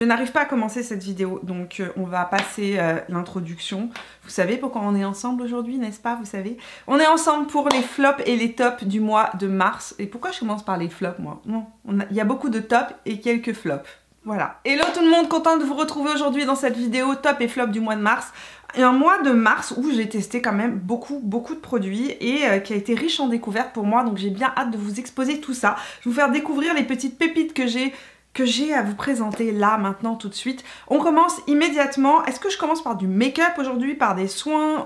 Je n'arrive pas à commencer cette vidéo, donc on va passer l'introduction. Vous savez pourquoi on est ensemble aujourd'hui, n'est-ce pas? Vous savez, on est ensemble pour les flops et les tops du mois de mars. Et pourquoi je commence par les flops, moi? Non, il y a beaucoup de tops et quelques flops. Voilà. Hello tout le monde, content de vous retrouver aujourd'hui dans cette vidéo top et flop du mois de mars. Un mois de mars où j'ai testé quand même beaucoup de produits et qui a été riche en découvertes pour moi, donc j'ai bien hâte de vous exposer tout ça. Je vais vous faire découvrir les petites pépites que j'ai à vous présenter là, maintenant, tout de suite. On commence immédiatement. Est-ce que je commence par du make-up aujourd'hui, par des soins?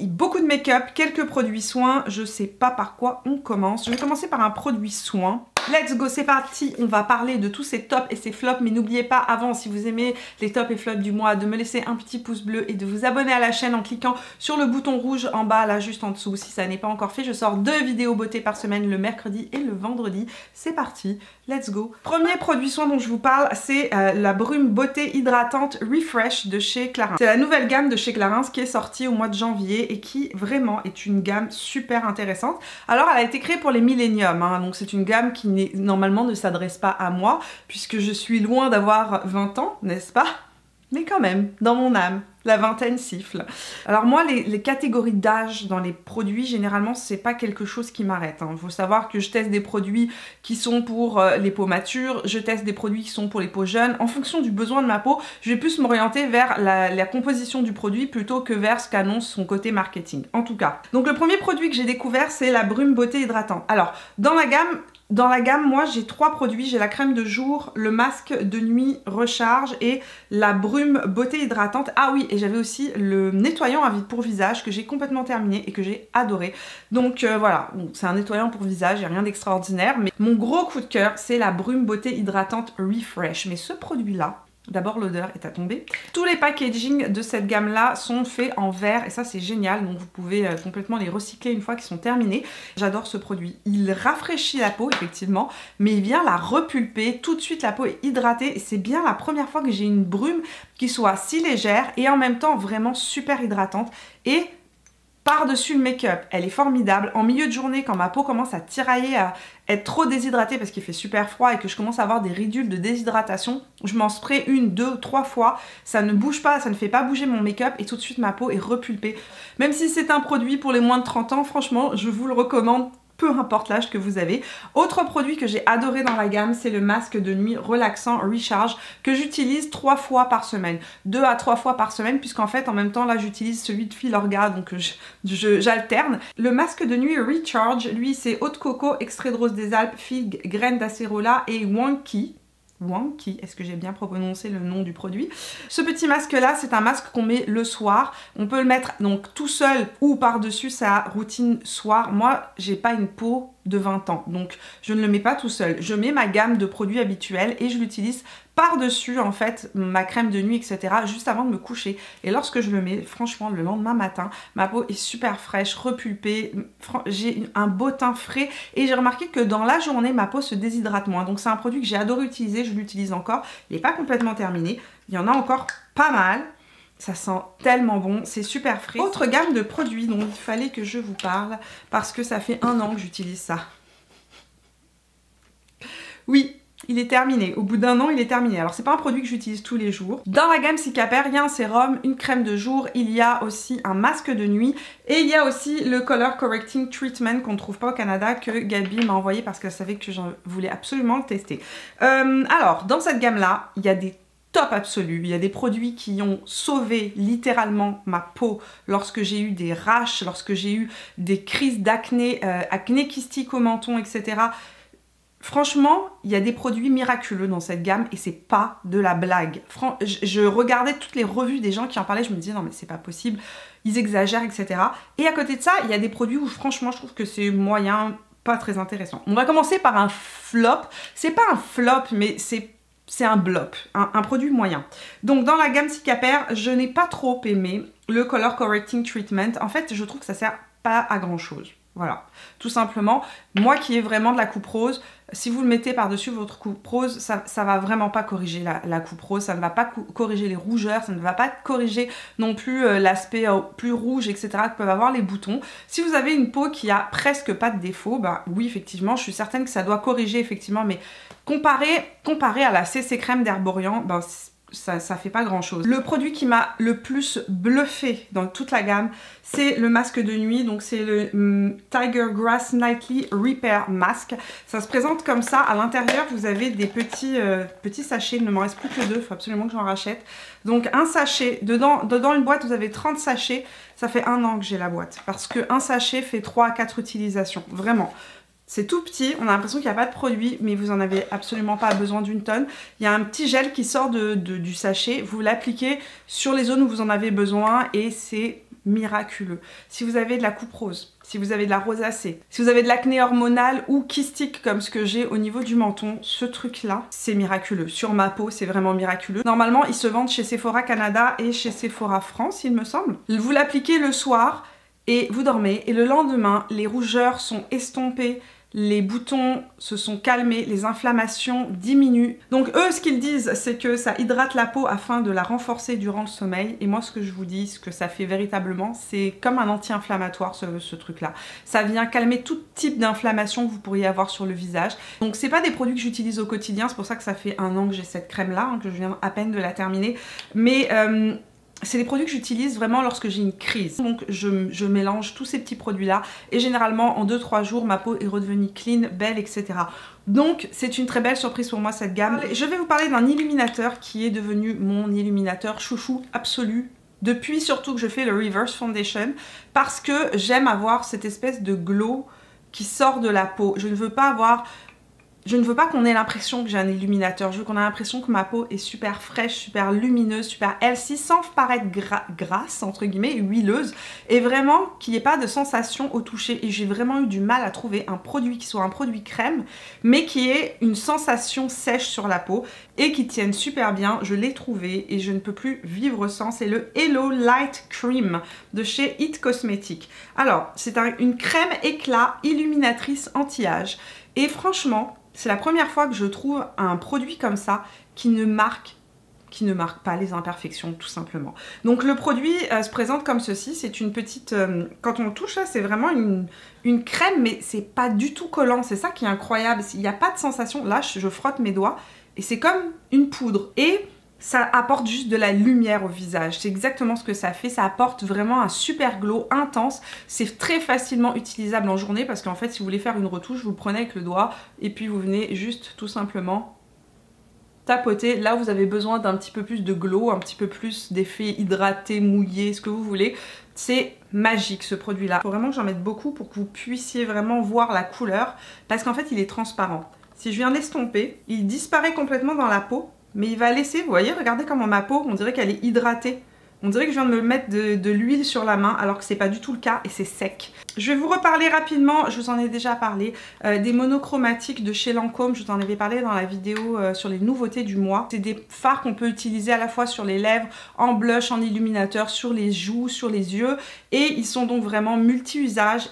Beaucoup de make-up, quelques produits soins, je sais pas par quoi on commence. Je vais commencer par un produit soin. Let's go, c'est parti, on va parler de tous ces tops et ces flops, mais n'oubliez pas avant, si vous aimez les tops et flops du mois, de me laisser un petit pouce bleu et de vous abonner à la chaîne en cliquant sur le bouton rouge en bas, là juste en dessous, si ça n'est pas encore fait. Je sors 2 vidéos beauté par semaine, le mercredi et le vendredi. C'est parti, let's go. Premier produit soin dont je vous parle, c'est la brume beauté hydratante Refresh de chez Clarins. C'est la nouvelle gamme de chez Clarins qui est sortie au mois de janvier et qui vraiment est une gamme super intéressante. Alors elle a été créée pour les milléniums, hein, donc c'est une gamme qui normalement ne s'adresse pas à moi puisque je suis loin d'avoir 20 ans, n'est-ce pas? Mais quand même, dans mon âme, la vingtaine siffle. Alors moi, les catégories d'âge dans les produits, généralement, c'est pas quelque chose qui m'arrête. Il faut savoir que je teste des produits qui sont pour les peaux matures, je teste des produits qui sont pour les peaux jeunes. En fonction du besoin de ma peau, je vais plus m'orienter vers la composition du produit plutôt que vers ce qu'annonce son côté marketing. En tout cas. Donc le premier produit que j'ai découvert, c'est la brume beauté hydratante. Alors, dans la gamme, moi j'ai 3 produits, j'ai la crème de jour, le masque de nuit recharge et la brume beauté hydratante. Ah oui, et j'avais aussi le nettoyant pour visage que j'ai complètement terminé et que j'ai adoré. Donc voilà, c'est un nettoyant pour visage, il n'y a rien d'extraordinaire, mais mon gros coup de cœur c'est la brume beauté hydratante Refresh. Mais ce produit là, d'abord l'odeur est à tomber. Tous les packaging de cette gamme là sont faits en verre et ça c'est génial, donc vous pouvez complètement les recycler une fois qu'ils sont terminés. J'adore ce produit, il rafraîchit la peau effectivement, mais il vient la repulper, tout de suite la peau est hydratée et c'est bien la première fois que j'ai une brume qui soit si légère et en même temps vraiment super hydratante. Et par-dessus le make-up, elle est formidable. En milieu de journée, quand ma peau commence à tirailler, à être trop déshydratée parce qu'il fait super froid et que je commence à avoir des ridules de déshydratation, je m'en spray 1, 2, 3 fois. Ça ne bouge pas, ça ne fait pas bouger mon make-up et tout de suite ma peau est repulpée. Même si c'est un produit pour les moins de 30 ans, franchement, je vous le recommande. Peu importe l'âge que vous avez. Autre produit que j'ai adoré dans la gamme, c'est le masque de nuit relaxant Recharge que j'utilise 3 fois par semaine. 2 à 3 fois par semaine puisqu'en fait en même temps là j'utilise celui de Filorga donc j'alterne. Le masque de nuit Recharge, lui c'est eau de coco, extrait de rose des Alpes, figue, graines d'acérola et Wonky. Est-ce que j'ai bien prononcé le nom du produit? Ce petit masque là, c'est un masque qu'on met le soir. On peut le mettre donc tout seul ou par-dessus sa routine soir. Moi, j'ai pas une peau de 20 ans, donc je ne le mets pas tout seul. Je mets ma gamme de produits habituels et je l'utilise par-dessus en fait ma crème de nuit, etc. juste avant de me coucher. Et lorsque je le mets, franchement, le lendemain matin, ma peau est super fraîche, repulpée, j'ai un beau teint frais et j'ai remarqué que dans la journée, ma peau se déshydrate moins. Donc c'est un produit que j'ai adoré utiliser, je l'utilise encore. Il n'est pas complètement terminé, il y en a encore pas mal. Ça sent tellement bon, c'est super frais. Autre gamme de produits dont il fallait que je vous parle parce que ça fait 1 an que j'utilise ça. Oui, il est terminé. Au bout d'1 an, il est terminé. Alors, c'est pas un produit que j'utilise tous les jours. Dans la gamme Cicapair, il y a un sérum, une crème de jour, il y a aussi un masque de nuit et il y a aussi le Color Correcting Treatment qu'on ne trouve pas au Canada que Gabi m'a envoyé parce qu'elle savait que j'en voulais absolument le tester. Alors, dans cette gamme-là, il y a des top absolu. Il y a des produits qui ont sauvé littéralement ma peau lorsque j'ai eu des rash, lorsque j'ai eu des crises d'acné, acné kystique au menton, etc. Franchement, il y a des produits miraculeux dans cette gamme et c'est pas de la blague. Je regardais toutes les revues des gens qui en parlaient, je me disais non mais c'est pas possible, ils exagèrent, etc. Et à côté de ça, il y a des produits où franchement je trouve que c'est moyen, pas très intéressant. On va commencer par un flop. C'est pas un flop mais c'est un blop, un produit moyen. Donc dans la gamme Cicapair, je n'ai pas trop aimé le Color Correcting Treatment. En fait, je trouve que ça sert pas à grand chose. Voilà, tout simplement. Moi qui ai vraiment de la coupe rose, si vous le mettez par-dessus votre coupe rose, ça va vraiment pas corriger la coupe rose, ça ne va pas corriger les rougeurs, ça ne va pas corriger non plus l'aspect plus rouge, etc. que peuvent avoir les boutons. Si vous avez une peau qui a presque pas de défaut, bah oui, effectivement, je suis certaine que ça doit corriger, effectivement, mais comparé à la CC crème d'Herborian, ben, ça fait pas grand chose. Le produit qui m'a le plus bluffé dans toute la gamme, c'est le masque de nuit. Donc c'est le Tiger Grass Nightly Repair Mask. Ça se présente comme ça. À l'intérieur, vous avez des petits sachets. Il ne m'en reste plus que 2. Il faut absolument que j'en rachète. Donc un sachet. Dedans une boîte, vous avez 30 sachets. Ça fait 1 an que j'ai la boîte. Parce qu'un sachet fait 3 à 4 utilisations. Vraiment. C'est tout petit, on a l'impression qu'il n'y a pas de produit, mais vous n'en avez absolument pas besoin d'une tonne. Il y a un petit gel qui sort du sachet, vous l'appliquez sur les zones où vous en avez besoin et c'est miraculeux. Si vous avez de la coupe rose, si vous avez de la rosacée, si vous avez de l'acné hormonal ou kystique comme ce que j'ai au niveau du menton, ce truc-là, c'est miraculeux. Sur ma peau, c'est vraiment miraculeux. Normalement, ils se vendent chez Sephora Canada et chez Sephora France, il me semble. Vous l'appliquez le soir et vous dormez et le lendemain, les rougeurs sont estompées, les boutons se sont calmés, les inflammations diminuent. Donc eux, ce qu'ils disent, c'est que ça hydrate la peau afin de la renforcer durant le sommeil. Et moi, ce que je vous dis, ce que ça fait véritablement, c'est comme un anti-inflammatoire, ce truc-là. Ça vient calmer tout type d'inflammation que vous pourriez avoir sur le visage. Donc c'est pas des produits que j'utilise au quotidien, c'est pour ça que ça fait 1 an que j'ai cette crème-là, hein, que je viens à peine de la terminer. Mais c'est des produits que j'utilise vraiment lorsque j'ai une crise. Donc je mélange tous ces petits produits là et généralement en 2-3 jours ma peau est redevenue clean, belle, etc. Donc c'est une très belle surprise pour moi cette gamme. Je vais vous parler d'un illuminateur qui est devenu mon illuminateur chouchou absolu. Depuis surtout que je fais le Reverse Foundation parce que j'aime avoir cette espèce de glow qui sort de la peau. Je ne veux pas qu'on ait l'impression que j'ai un illuminateur, je veux qu'on ait l'impression que ma peau est super fraîche, super lumineuse, super healthy, sans paraître grasse, entre guillemets, huileuse, et vraiment qu'il n'y ait pas de sensation au toucher. Et j'ai vraiment eu du mal à trouver un produit qui soit un produit crème, mais qui ait une sensation sèche sur la peau, et qui tienne super bien. Je l'ai trouvé, et je ne peux plus vivre sans. C'est le Hello Light Cream de chez It Cosmetics. Alors, c'est une crème éclat illuminatrice anti-âge, et franchement, c'est la première fois que je trouve un produit comme ça qui ne marque pas les imperfections tout simplement. Donc le produit se présente comme ceci, c'est une petite... quand on le touche là, c'est vraiment une crème, mais c'est pas du tout collant, c'est ça qui est incroyable, il n'y a pas de sensation. Là, je frotte mes doigts et c'est comme une poudre et ça apporte juste de la lumière au visage. C'est exactement ce que ça fait. Ça apporte vraiment un super glow intense. C'est très facilement utilisable en journée parce qu'en fait, si vous voulez faire une retouche, vous le prenez avec le doigt et puis vous venez juste tout simplement tapoter. Là, vous avez besoin d'un petit peu plus de glow, un petit peu plus d'effet hydraté, mouillé, ce que vous voulez. C'est magique ce produit-là. Il faut vraiment que j'en mette beaucoup pour que vous puissiez vraiment voir la couleur parce qu'en fait, il est transparent. Si je viens l'estomper, il disparaît complètement dans la peau. Mais il va laisser, vous voyez, regardez comment ma peau, on dirait qu'elle est hydratée. On dirait que je viens de me mettre de l'huile sur la main alors que c'est pas du tout le cas et c'est sec. Je vais vous reparler rapidement, je vous en ai déjà parlé, des monochromatiques de chez Lancôme. Je vous en avais parlé dans la vidéo sur les nouveautés du mois. C'est des fards qu'on peut utiliser à la fois sur les lèvres, en blush, en illuminateur, sur les joues, sur les yeux. Et ils sont donc vraiment multi-usages.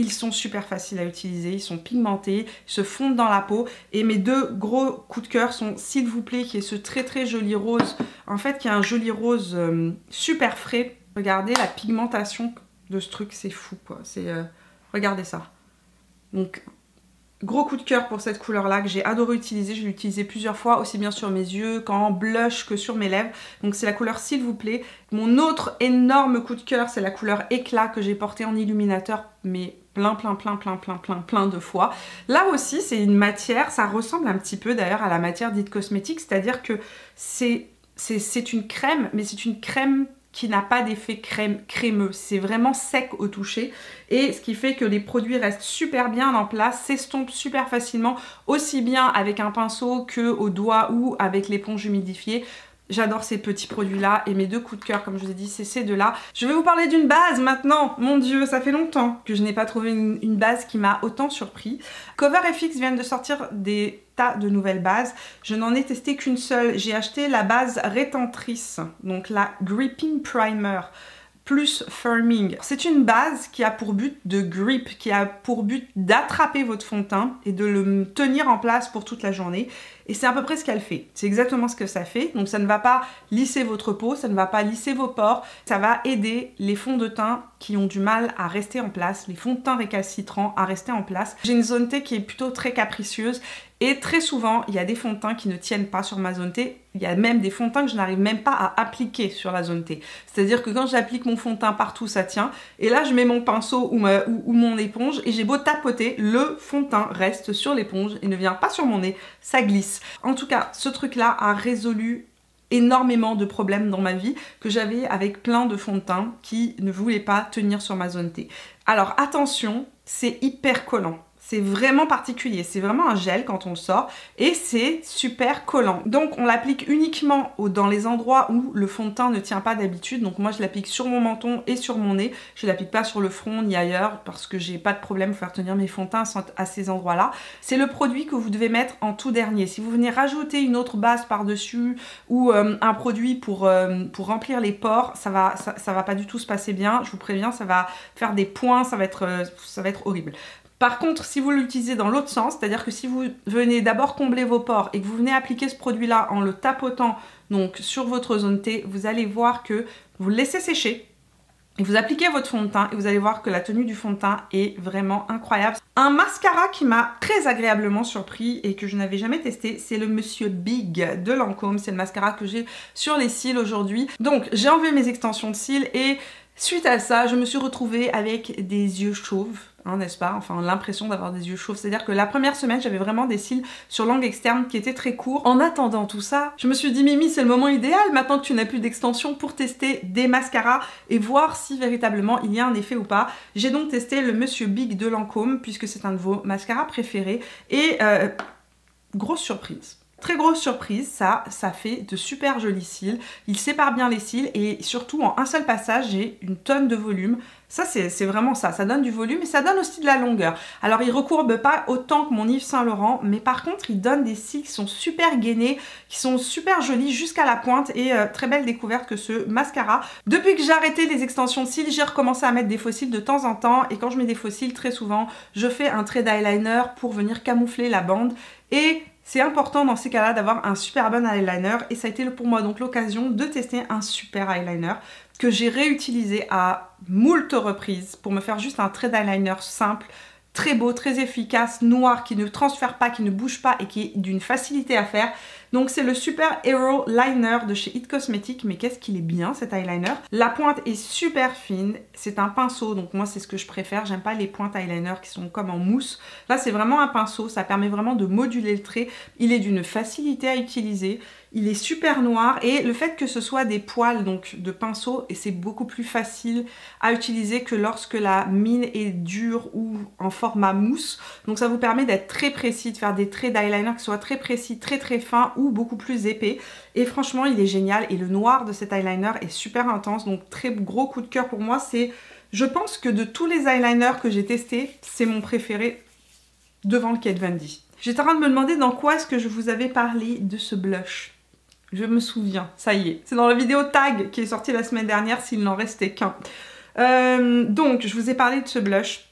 Ils sont super faciles à utiliser, ils sont pigmentés, ils se fondent dans la peau. Et mes 2 gros coups de cœur sont S'il vous plaît, qui est ce très très joli rose. En fait, qui est un joli rose super frais. Regardez la pigmentation de ce truc, c'est fou quoi. Regardez ça. Donc, gros coup de cœur pour cette couleur-là que j'ai adoré utiliser. Je l'ai utilisé plusieurs fois, aussi bien sur mes yeux qu'en blush que sur mes lèvres. Donc c'est la couleur S'il vous plaît. Mon autre énorme coup de cœur, c'est la couleur Éclat que j'ai portée en illuminateur, mais plein de fois. Là aussi, c'est une matière, ça ressemble un petit peu d'ailleurs à la matière d'It Cosmetics, c'est-à-dire que c'est une crème, mais c'est une crème qui n'a pas d'effet crémeux. C'est vraiment sec au toucher et ce qui fait que les produits restent super bien en place, s'estompent super facilement, aussi bien avec un pinceau que au doigt ou avec l'éponge humidifiée. J'adore ces petits produits-là et mes 2 coups de cœur, comme je vous ai dit, c'est ces 2-là. Je vais vous parler d'une base maintenant. Mon Dieu, ça fait longtemps que je n'ai pas trouvé une base qui m'a autant surpris. CoverFX viennent de sortir des tas de nouvelles bases. Je n'en ai testé qu'une seule. J'ai acheté la base rétentrice, donc la Gripping Primer. plus firming. C'est une base qui a pour but de grip, qui a pour but d'attraper votre fond de teint et de le tenir en place pour toute la journée. Et c'est à peu près ce qu'elle fait. C'est exactement ce que ça fait. Donc ça ne va pas lisser votre peau, ça ne va pas lisser vos pores. Ça va aider les fonds de teint qui ont du mal à rester en place, les fonds de teint récalcitrants à rester en place. J'ai une zone T qui est plutôt très capricieuse. Et très souvent, il y a des fonds de teint qui ne tiennent pas sur ma zone T. Il y a même des fonds de teint que je n'arrive même pas à appliquer sur la zone T. C'est-à-dire que quand j'applique mon fond de teint partout, ça tient. Et là, je mets mon pinceau ou mon éponge et j'ai beau tapoter, le fond de teint reste sur l'éponge et ne vient pas sur mon nez, ça glisse. En tout cas, ce truc-là a résolu énormément de problèmes dans ma vie que j'avais avec plein de fonds de teint qui ne voulaient pas tenir sur ma zone T. Alors attention, c'est hyper collant. C'est vraiment particulier, c'est vraiment un gel quand on le sort et c'est super collant. Donc on l'applique uniquement dans les endroits où le fond de teint ne tient pas d'habitude. Donc moi je l'applique sur mon menton et sur mon nez. Je ne l'applique pas sur le front ni ailleurs parce que j'ai pas de problème pour faire tenir mes fonds de teint à ces endroits-là. C'est le produit que vous devez mettre en tout dernier. Si vous venez rajouter une autre base par-dessus ou un produit pour remplir les pores, ça va pas du tout se passer bien. Je vous préviens, ça va faire des points, ça va être horrible. Par contre, si vous l'utilisez dans l'autre sens, c'est-à-dire que si vous venez d'abord combler vos pores et que vous venez appliquer ce produit-là en le tapotant donc sur votre zone T, vous allez voir que vous le laissez sécher et vous appliquez votre fond de teint et vous allez voir que la tenue du fond de teint est vraiment incroyable. Un mascara qui m'a très agréablement surpris et que je n'avais jamais testé, c'est le Monsieur Big de Lancôme. C'est le mascara que j'ai sur les cils aujourd'hui. Donc j'ai enlevé mes extensions de cils et suite à ça, je me suis retrouvée avec des yeux chauves, hein, n'est-ce pas? Enfin, l'impression d'avoir des yeux chauves. C'est-à-dire que la première semaine, j'avais vraiment des cils sur langue externe qui étaient très courts. En attendant tout ça, je me suis dit, Mimi, c'est le moment idéal maintenant que tu n'as plus d'extension pour tester des mascaras et voir si véritablement il y a un effet ou pas. J'ai donc testé le Monsieur Big de Lancôme puisque c'est un de vos mascaras préférés et grosse surprise. Très grosse surprise, ça fait de super jolis cils, il sépare bien les cils et surtout en un seul passage j'ai une tonne de volume. Ça c'est vraiment ça donne du volume et ça donne aussi de la longueur. Alors il recourbe pas autant que mon Yves Saint Laurent, mais par contre il donne des cils qui sont super gainés, qui sont super jolis jusqu'à la pointe et très belle découverte que ce mascara. Depuis que j'ai arrêté les extensions de cils, j'ai recommencé à mettre des faux cils de temps en temps et quand je mets des faux cils, très souvent je fais un trait d'eyeliner pour venir camoufler la bande et c'est important dans ces cas-là d'avoir un super bon eyeliner et ça a été pour moi donc l'occasion de tester un super eyeliner que j'ai réutilisé à moult reprises pour me faire juste un trait d'eyeliner simple, très beau, très efficace, noir, qui ne transfère pas, qui ne bouge pas et qui est d'une facilité à faire. Donc c'est le Super Hero Liner de chez It Cosmetics, mais qu'est-ce qu'il est bien cet eyeliner. La pointe est super fine, c'est un pinceau, donc moi c'est ce que je préfère, j'aime pas les pointes eyeliner qui sont comme en mousse. Là c'est vraiment un pinceau, ça permet vraiment de moduler le trait, il est d'une facilité à utiliser. Il est super noir et le fait que ce soit des poils donc de pinceau et c'est beaucoup plus facile à utiliser que lorsque la mine est dure ou en format mousse. Donc ça vous permet d'être très précis, de faire des traits d'eyeliner qui soient très précis, très fins ou beaucoup plus épais. Et franchement il est génial et le noir de cet eyeliner est super intense, donc très gros coup de cœur pour moi. C'est, je pense que de tous les eyeliners que j'ai testés, c'est mon préféré devant le Kat Von D. J'étais en train de me demander dans quoi est-ce que je vous avais parlé de ce blush. Je me souviens, ça y est. C'est dans la vidéo tag qui est sortie la semaine dernière s'il n'en restait qu'un. Donc, je vous ai parlé de ce blush.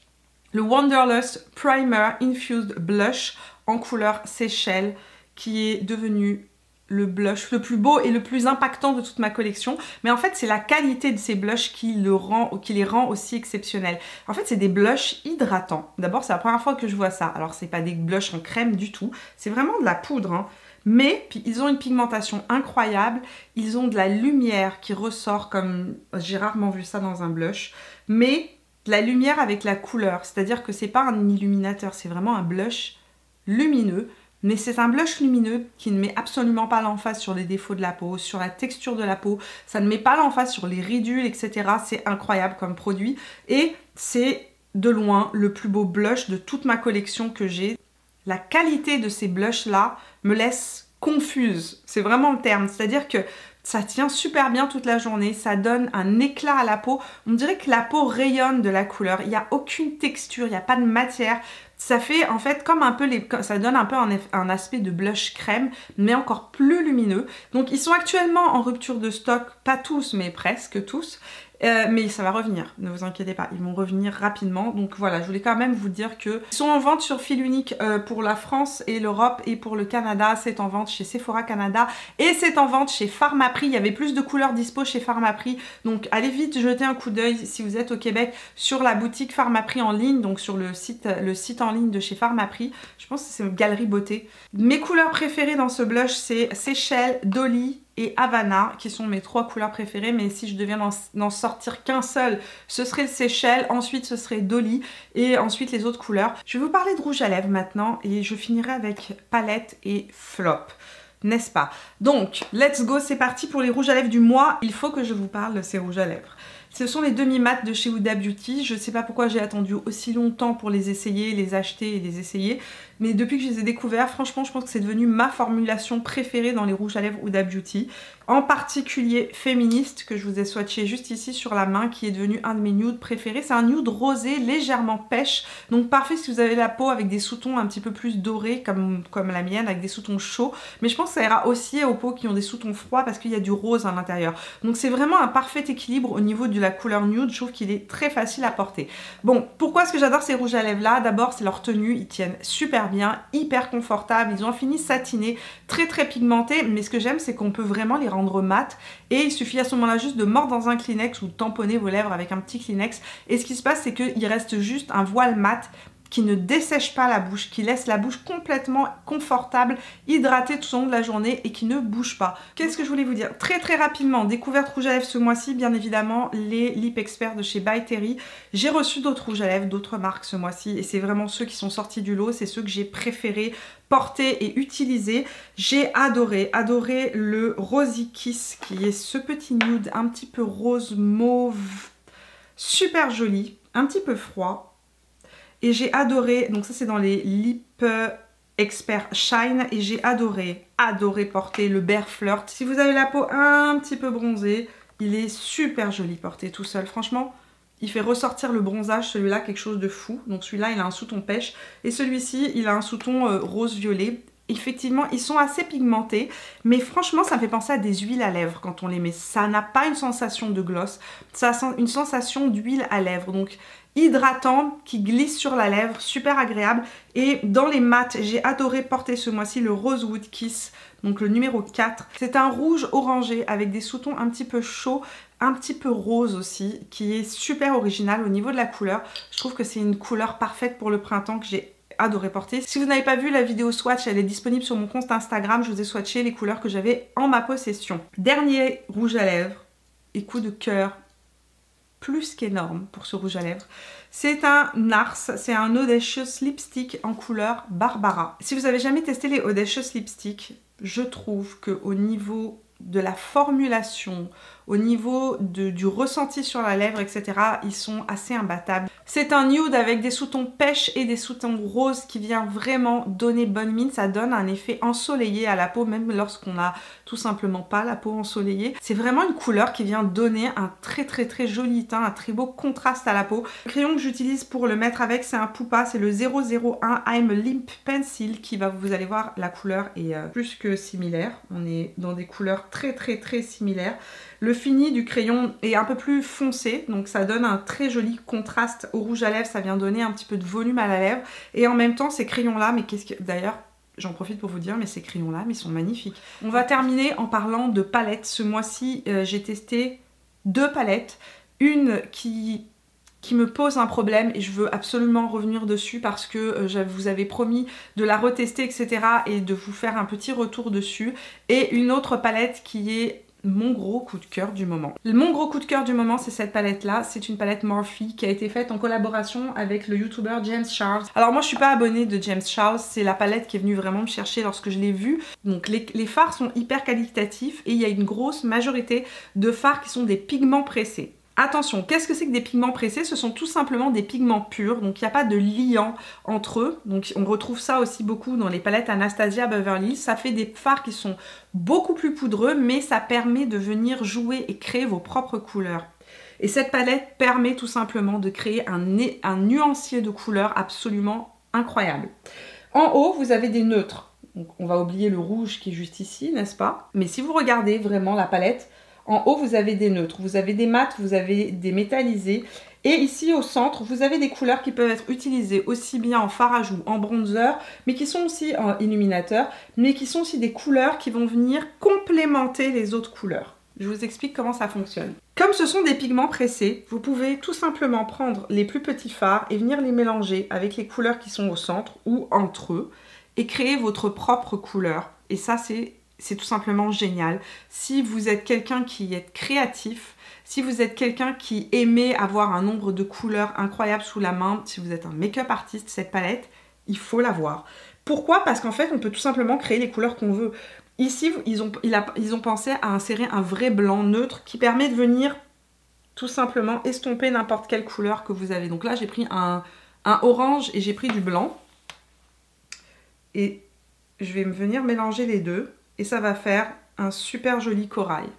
Le Wanderlust Primer Infused Blush en couleur Seychelles qui est devenu le blush le plus beau et le plus impactant de toute ma collection. Mais en fait, c'est la qualité de ces blushs qui les rend aussi exceptionnels. En fait, c'est des blushs hydratants. D'abord, c'est la première fois que je vois ça. Alors, c'est pas des blushs en crème du tout. C'est vraiment de la poudre, hein. Mais puis, ils ont une pigmentation incroyable, ils ont de la lumière qui ressort comme, j'ai rarement vu ça dans un blush, mais de la lumière avec la couleur, c'est-à-dire que c'est pas un illuminateur, c'est vraiment un blush lumineux, mais c'est un blush lumineux qui ne met absolument pas l'emphase sur les défauts de la peau, sur la texture de la peau, ça ne met pas l'emphase sur les ridules, etc. C'est incroyable comme produit et c'est de loin le plus beau blush de toute ma collection que j'ai. La qualité de ces blushs-là me laisse confuse, c'est vraiment le terme, c'est-à-dire que ça tient super bien toute la journée, ça donne un éclat à la peau, on dirait que la peau rayonne de la couleur, il n'y a aucune texture, il n'y a pas de matière, ça fait en fait comme un peu ça donne un peu un aspect de blush crème, mais encore plus lumineux. Donc ils sont actuellement en rupture de stock, pas tous mais presque tous, Mais ça va revenir, ne vous inquiétez pas, ils vont revenir rapidement. Donc voilà, je voulais quand même vous dire que ils sont en vente sur fil unique pour la France et l'Europe, et pour le Canada, c'est en vente chez Sephora Canada et c'est en vente chez Pharmaprix. Il y avait plus de couleurs dispo chez Pharmaprix, donc allez vite jeter un coup d'œil si vous êtes au Québec sur la boutique Pharmaprix en ligne, donc sur le site en ligne de chez Pharmaprix. Je pense que c'est Galerie Beauté. Mes couleurs préférées dans ce blush, c'est Seychelles, Dolly et Havana, qui sont mes 3 couleurs préférées, mais si je devais n'en sortir qu'un seul, ce serait le Seychelles, ensuite ce serait Dolly, et ensuite les autres couleurs. Je vais vous parler de rouge à lèvres maintenant, et je finirai avec palette et flop, n'est-ce pas? Donc, let's go, c'est parti pour les rouges à lèvres du mois. Il faut que je vous parle de ces rouges à lèvres. Ce sont les demi-mat de chez Huda Beauty. Je ne sais pas pourquoi j'ai attendu aussi longtemps pour les essayer, les acheter et les essayer. Mais depuis que je les ai découverts, franchement, je pense que c'est devenu ma formulation préférée dans les rouges à lèvres Huda Beauty. En particulier féministe, que je vous ai swatché juste ici sur la main, qui est devenu un de mes nudes préférés. C'est un nude rosé, légèrement pêche. Donc parfait si vous avez la peau avec des sous-tons un petit peu plus dorés, comme la mienne, avec des sous-tons chauds. Mais je pense que ça ira aussi aux peaux qui ont des sous-tons froids, parce qu'il y a du rose à l'intérieur. Donc c'est vraiment un parfait équilibre au niveau de la couleur nude. Je trouve qu'il est très facile à porter. Bon, pourquoi est-ce que j'adore ces rouges à lèvres là? D'abord, c'est leur tenue. Ils tiennent super bien, hyper confortables. Ils ont un fini satiné, très très pigmenté. Mais ce que j'aime, c'est qu'on peut vraiment les rendre mat. Et il suffit à ce moment-là juste de mordre dans un Kleenex ou de tamponner vos lèvres avec un petit Kleenex. Et ce qui se passe, c'est qu'il reste juste un voile mat qui ne dessèche pas la bouche, qui laisse la bouche complètement confortable, hydratée tout au long de la journée et qui ne bouge pas. Qu'est-ce que je voulais vous dire? Très très rapidement, découverte rouge à lèvres ce mois-ci, bien évidemment, les Lip Experts de chez By Terry. J'ai reçu d'autres rouges à lèvres, d'autres marques ce mois-ci, et c'est vraiment ceux qui sont sortis du lot, c'est ceux que j'ai préférés porter et utiliser. J'ai adoré le Rosy Kiss, qui est ce petit nude un petit peu rose mauve, super joli, un petit peu froid. Et j'ai adoré, donc ça c'est dans les Lip Expert Shine, et j'ai adoré porter le Bear Flirt. Si vous avez la peau un petit peu bronzée, il est super joli porté tout seul. Franchement, il fait ressortir le bronzage, celui-là, quelque chose de fou. Donc celui-là, il a un sous-ton pêche, et celui-ci, il a un sous-ton rose-violet. Effectivement, ils sont assez pigmentés, mais franchement, ça me fait penser à des huiles à lèvres quand on les met. Ça n'a pas une sensation de gloss, ça a une sensation d'huile à lèvres. Donc hydratant, qui glisse sur la lèvre, super agréable. Et dans les mats, j'ai adoré porter ce mois-ci le Rosewood Kiss, donc le numéro 4. C'est un rouge orangé avec des sous-tons un petit peu chauds, un petit peu rose aussi, qui est super original au niveau de la couleur. Je trouve que c'est une couleur parfaite pour le printemps que j'ai adoré porter. Si vous n'avez pas vu la vidéo swatch, elle est disponible sur mon compte Instagram. Je vous ai swatché les couleurs que j'avais en ma possession. Dernier rouge à lèvres et coup de cœur plus qu'énorme pour ce rouge à lèvres. C'est un NARS, c'est un Audacious Lipstick en couleur Barbara. Si vous n'avez jamais testé les Audacious Lipstick, je trouve qu'au niveau de la formulation, au niveau du ressenti sur la lèvre, etc., ils sont assez imbattables. C'est un nude avec des sous-tons pêche et des sous-tons roses qui vient vraiment donner bonne mine. Ça donne un effet ensoleillé à la peau, même lorsqu'on a tout simplement pas la peau ensoleillée. C'est vraiment une couleur qui vient donner un très très très joli teint, un très beau contraste à la peau. Le crayon que j'utilise pour le mettre avec, c'est un Pupa, c'est le 001 I'm Limp Pencil, qui va, vous allez voir, la couleur est plus que similaire. On est dans des couleurs très très très similaires. Le fini du crayon est un peu plus foncé, donc ça donne un très joli contraste au rouge à lèvres, ça vient donner un petit peu de volume à la lèvre. Et en même temps, ces crayons-là, mais qu'est-ce que... D'ailleurs, j'en profite pour vous dire, mais ces crayons-là, mais ils sont magnifiques. On va terminer en parlant de palettes. Ce mois-ci, j'ai testé 2 palettes. Une qui me pose un problème et je veux absolument revenir dessus parce que je vous avais promis de la retester, etc. et de vous faire un petit retour dessus. Et une autre palette qui est mon gros coup de cœur du moment. Mon gros coup de cœur du moment, c'est cette palette là. C'est une palette Morphe qui a été faite en collaboration avec le youtubeur James Charles. Alors moi je suis pas abonnée de James Charles, c'est la palette qui est venue vraiment me chercher lorsque je l'ai vue. Donc les fards sont hyper qualitatifs et il y a une grosse majorité de fards qui sont des pigments pressés. Attention, qu'est-ce que c'est que des pigments pressés? Ce sont tout simplement des pigments purs, donc il n'y a pas de liant entre eux. Donc on retrouve ça aussi beaucoup dans les palettes Anastasia Beverly Hills. Ça fait des fards qui sont beaucoup plus poudreux, mais ça permet de venir jouer et créer vos propres couleurs. Et cette palette permet tout simplement de créer un nuancier de couleurs absolument incroyable. En haut, vous avez des neutres. Donc on va oublier le rouge qui est juste ici, n'est-ce pas? Mais si vous regardez vraiment la palette, En haut, vous avez des neutres, vous avez des mats, vous avez des métallisés. Et ici au centre, vous avez des couleurs qui peuvent être utilisées aussi bien en fard à joues, en bronzer, mais qui sont aussi en illuminateur, mais qui sont aussi des couleurs qui vont venir complémenter les autres couleurs. Je vous explique comment ça fonctionne. Comme ce sont des pigments pressés, vous pouvez tout simplement prendre les plus petits fards et venir les mélanger avec les couleurs qui sont au centre ou entre eux et créer votre propre couleur. Et ça, c'est tout simplement génial. Si vous êtes quelqu'un qui est créatif, si vous êtes quelqu'un qui aimait avoir un nombre de couleurs incroyables sous la main, si vous êtes un make-up artiste, cette palette, il faut l'avoir. Pourquoi? Parce qu'en fait, on peut tout simplement créer les couleurs qu'on veut. Ici, ils ont pensé à insérer un vrai blanc neutre qui permet de venir tout simplement estomper n'importe quelle couleur que vous avez. Donc là, j'ai pris un orange et j'ai pris du blanc. Et je vais venir mélanger les deux et ça va faire un super joli corail.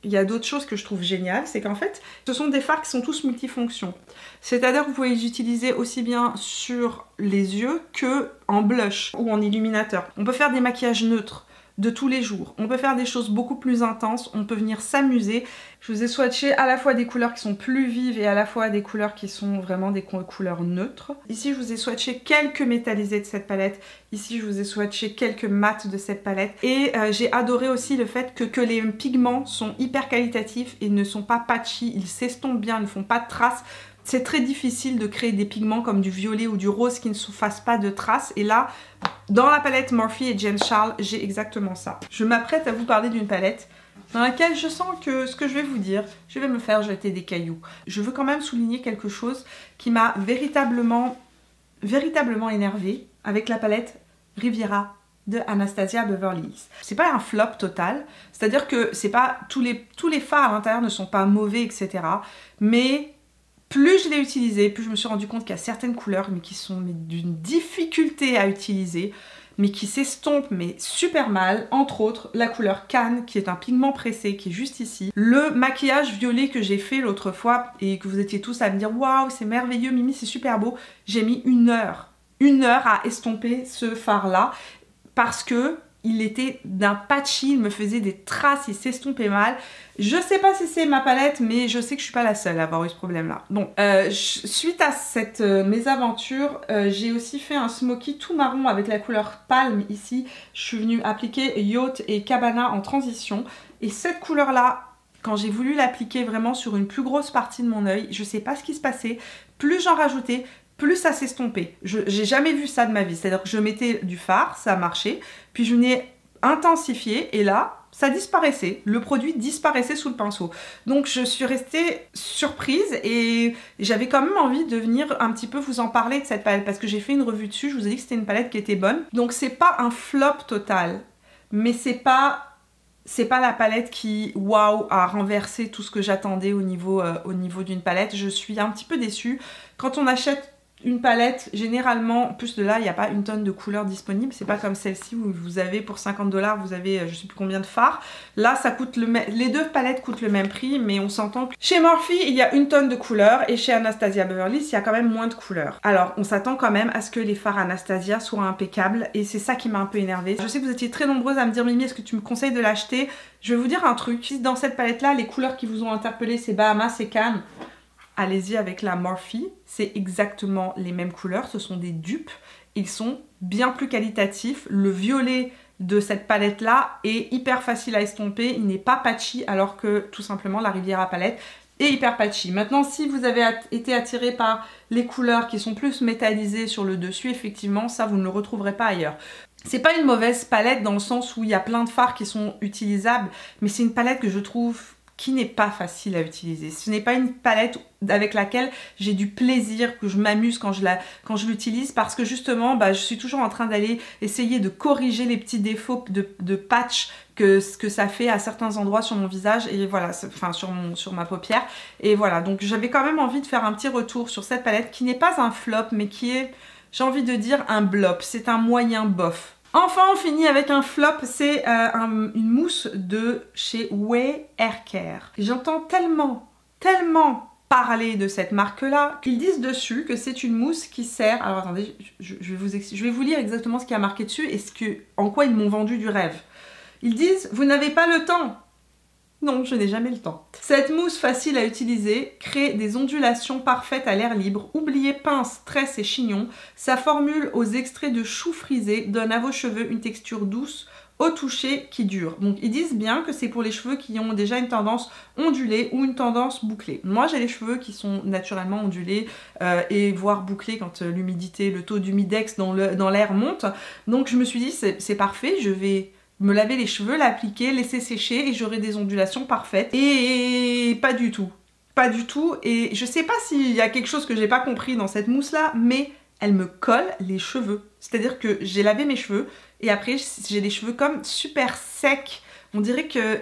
Il y a d'autres choses que je trouve géniales, c'est qu'en fait, ce sont des fards qui sont tous multifonctions. C'est-à-dire que vous pouvez les utiliser aussi bien sur les yeux que en blush ou en illuminateur. On peut faire des maquillages neutres de tous les jours. On peut faire des choses beaucoup plus intenses, on peut venir s'amuser. Je vous ai swatché à la fois des couleurs qui sont plus vives et à la fois des couleurs qui sont vraiment des couleurs neutres. Ici, je vous ai swatché quelques métallisés de cette palette. Ici, je vous ai swatché quelques mats de cette palette. Et j'ai adoré aussi le fait que les pigments sont hyper qualitatifs et ne sont pas patchy. Ils s'estompent bien, ils ne font pas de traces. C'est très difficile de créer des pigments comme du violet ou du rose qui ne se fassent pas de traces. Et là, dans la palette Morphe et James Charles, j'ai exactement ça. Je m'apprête à vous parler d'une palette dans laquelle je sens que ce que je vais vous dire, je vais me faire jeter des cailloux. Je veux quand même souligner quelque chose qui m'a véritablement énervée avec la palette Riviera de Anastasia Beverly Hills. C'est pas un flop total, c'est-à-dire que c'est pas tous les fards à l'intérieur ne sont pas mauvais, etc. Mais plus je l'ai utilisé, plus je me suis rendu compte qu'il y a certaines couleurs mais qui sont d'une difficulté à utiliser, mais qui s'estompent mais super mal. Entre autres, la couleur Canne, qui est un pigment pressé, qui est juste ici. Le maquillage violet que j'ai fait l'autre fois et que vous étiez tous à me dire « Waouh, c'est merveilleux, Mimi, c'est super beau ». J'ai mis une heure à estomper ce fard-là parce que il était d'un patchy, il me faisait des traces, il s'estompait mal. Je sais pas si c'est ma palette, mais je sais que je suis pas la seule à avoir eu ce problème-là. Bon, suite à cette mésaventure, j'ai aussi fait un smoky tout marron avec la couleur palme ici. Je suis venue appliquer Yacht et Cabana en transition. Et cette couleur-là, quand j'ai voulu l'appliquer vraiment sur une plus grosse partie de mon œil, je sais pas ce qui se passait. Plus j'en rajoutais, plus ça s'estompait. J'ai jamais vu ça de ma vie. C'est-à-dire que je mettais du fard, ça marchait, puis je venais intensifier et là, ça disparaissait. Le produit disparaissait sous le pinceau. Donc je suis restée surprise et j'avais quand même envie de venir un petit peu vous en parler de cette palette parce que j'ai fait une revue dessus, je vous ai dit que c'était une palette qui était bonne. Donc c'est pas un flop total, mais c'est pas la palette qui, waouh, a renversé tout ce que j'attendais au niveau d'une palette. Je suis un petit peu déçue. Quand on achète une palette, généralement, en plus de là, il n'y a pas une tonne de couleurs disponibles. C'est pas comme celle-ci où vous avez pour 50 $, vous avez je sais plus combien de fards. Là, ça coûte les deux palettes coûtent le même prix, mais on s'entend que chez Morphe, il y a une tonne de couleurs et chez Anastasia Beverly Hills, il y a quand même moins de couleurs. Alors, on s'attend quand même à ce que les fards Anastasia soient impeccables et c'est ça qui m'a un peu énervée. Je sais que vous étiez très nombreuses à me dire « Mimi, est-ce que tu me conseilles de l'acheter ?» Je vais vous dire un truc. Si dans cette palette-là, les couleurs qui vous ont interpellé, c'est Bahamas et Cannes, allez-y avec la Morphe, c'est exactement les mêmes couleurs, ce sont des dupes, ils sont bien plus qualitatifs. Le violet de cette palette là est hyper facile à estomper, il n'est pas patchy alors que tout simplement la Riviera palette est hyper patchy. Maintenant, si vous avez été attiré par les couleurs qui sont plus métallisées sur le dessus, effectivement ça vous ne le retrouverez pas ailleurs. C'est pas une mauvaise palette dans le sens où il y a plein de fards qui sont utilisables, mais c'est une palette que je trouve qui n'est pas facile à utiliser. Ce n'est pas une palette avec laquelle j'ai du plaisir, que je m'amuse quand je l'utilise parce que justement, je suis toujours en train d'aller essayer de corriger les petits défauts de patch que ça fait à certains endroits sur mon visage et voilà, enfin sur ma paupière. Et voilà, donc j'avais quand même envie de faire un petit retour sur cette palette qui n'est pas un flop mais qui est, j'ai envie de dire, un blop. C'est un moyen bof. Enfin, on finit avec un flop, c'est une mousse de chez Way Hair Care. J'entends tellement parler de cette marque-là qu'ils disent dessus que c'est une mousse qui sert... Alors attendez, je vais vous lire exactement ce qui a marqué dessus et en quoi ils m'ont vendu du rêve. Ils disent « Vous n'avez pas le temps ». Non, je n'ai jamais le temps. Cette mousse facile à utiliser crée des ondulations parfaites à l'air libre. Oubliez pince, tresse et chignon. Sa formule aux extraits de choux frisés donne à vos cheveux une texture douce, au toucher qui dure. Donc ils disent bien que c'est pour les cheveux qui ont déjà une tendance ondulée ou une tendance bouclée. Moi j'ai les cheveux qui sont naturellement ondulés et voire bouclés quand l'humidité, le taux d'humidex dans l'air monte. Donc je me suis dit c'est parfait, je vais me laver les cheveux, l'appliquer, laisser sécher et j'aurai des ondulations parfaites. Et pas du tout. Pas du tout. Et je sais pas s'il y a quelque chose que j'ai pas compris dans cette mousse là, mais elle me colle les cheveux. C'est-à-dire que j'ai lavé mes cheveux et après j'ai des cheveux comme super secs. On dirait que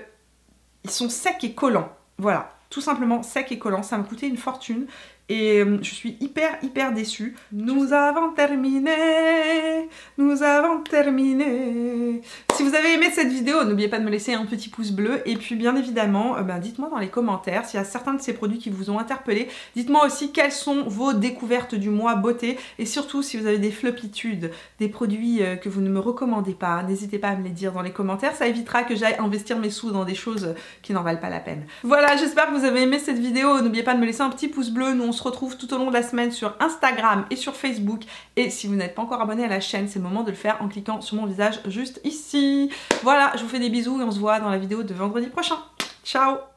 ils sont secs et collants. Voilà, tout simplement secs et collants. Ça m'a coûté une fortune et je suis hyper déçue. Nous avons terminé. Nous avons terminé. Si vous avez aimé cette vidéo, n'oubliez pas de me laisser un petit pouce bleu. Et puis bien évidemment, dites-moi dans les commentaires s'il y a certains de ces produits qui vous ont interpellé. Dites-moi aussi quelles sont vos découvertes du mois beauté. Et surtout, si vous avez des flopitudes, des produits que vous ne me recommandez pas, n'hésitez pas à me les dire dans les commentaires. Ça évitera que j'aille investir mes sous dans des choses qui n'en valent pas la peine. Voilà, j'espère que vous avez aimé cette vidéo. N'oubliez pas de me laisser un petit pouce bleu. Nous, on se retrouve tout au long de la semaine sur Instagram et sur Facebook. Et si vous n'êtes pas encore abonné à la chaîne, c'est le moment de le faire en cliquant sur mon visage juste ici. Voilà, je vous fais des bisous et on se voit dans la vidéo de vendredi prochain. Ciao!